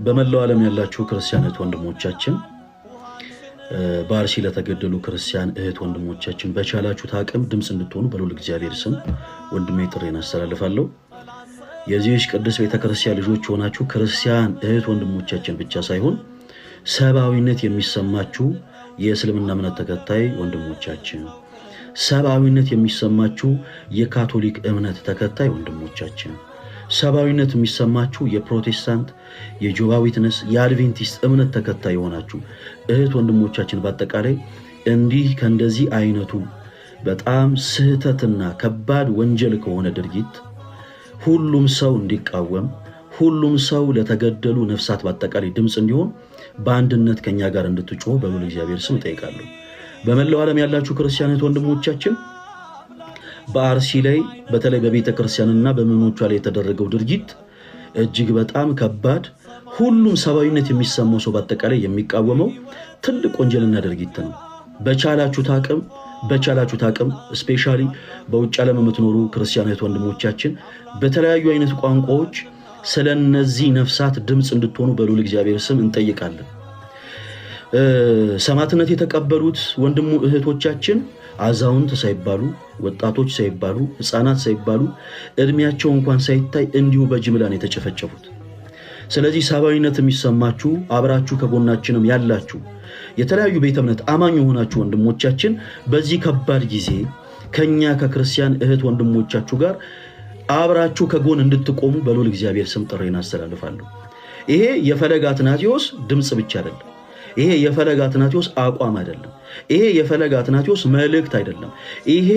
በመላው ዓለም ያላችሁ ክርስቲያን እህት ወንድሞቻችን በአርሲ ለተገደሉ ክርስቲያን እህት ወንድሞቻችን በቻላችሁት አቅም ድምጽ እንድትሆኑ በልዑል እግዚአብሔር ስም ወንድሜ ጥሬን አስተላልፋለሁ። የዚህች ቅድስት ቤተክርስቲያን ልጆች ሆናችሁ ክርስቲያን እህት ወንድሞቻችን ብቻ ሳይሆን ሰብአዊነት የሚሰማችሁ የእስልምና እምነት ተከታይ ወንድሞቻችን፣ ሰብአዊነት የሚሰማችሁ የካቶሊክ እምነት ተከታይ ወንድሞቻችን፣ ሰብአዊነት የሚሰማችሁ የፕሮቴስታንት፣ የጆባ ዊትነስ፣ የአድቬንቲስት እምነት ተከታይ የሆናችሁ እህት ወንድሞቻችን በአጠቃላይ እንዲህ ከእንደዚህ አይነቱ በጣም ስህተትና ከባድ ወንጀል ከሆነ ድርጊት ሁሉም ሰው እንዲቃወም፣ ሁሉም ሰው ለተገደሉ ነፍሳት በአጠቃላይ ድምፅ እንዲሆን በአንድነት ከኛ ጋር እንድትጮሁ በልዑል እግዚአብሔር ስም እጠይቃለሁ። በመላው ዓለም ያላችሁ ክርስቲያን እህት ወንድሞቻችን በአርሲ ላይ በተለይ በቤተ ክርስቲያንና በምዕመኖቿ ላይ የተደረገው ድርጊት እጅግ በጣም ከባድ፣ ሁሉም ሰብአዊነት የሚሰማው ሰው በአጠቃላይ የሚቃወመው ትልቅ ወንጀልና ድርጊት ነው። በቻላችሁት አቅም ስፔሻሊ በውጭ ዓለም የምትኖሩ ክርስቲያን እህት ወንድሞቻችን በተለያዩ አይነት ቋንቋዎች ስለነዚህ ነፍሳት ድምፅ እንድትሆኑ በልዑል እግዚአብሔር ስም እንጠይቃለን። ሰማዕትነት የተቀበሉት ወንድሙ እህቶቻችን አዛውንት ሳይባሉ፣ ወጣቶች ሳይባሉ፣ ህፃናት ሳይባሉ፣ እድሜያቸው እንኳን ሳይታይ እንዲሁ በጅምላን የተጨፈጨፉት። ስለዚህ ሰብአዊነት የሚሰማችሁ አብራችሁ ከጎናችንም ያላችሁ የተለያዩ ቤተ እምነት አማኝ የሆናችሁ ወንድሞቻችን በዚህ ከባድ ጊዜ ከኛ ከክርስቲያን እህት ወንድሞቻችሁ ጋር አብራችሁ ከጎን እንድትቆሙ በልዑል እግዚአብሔር ስም ጥሬን አስተላልፋለሁ። ይሄ የፈለገ አትናቴዎስ ድምፅ ብቻ አይደለም። ይሄ የፈለገ አትናቴዎስ አቋም አይደለም። ይሄ የፈለገ አትናቴዎስ መልእክት አይደለም። ይሄ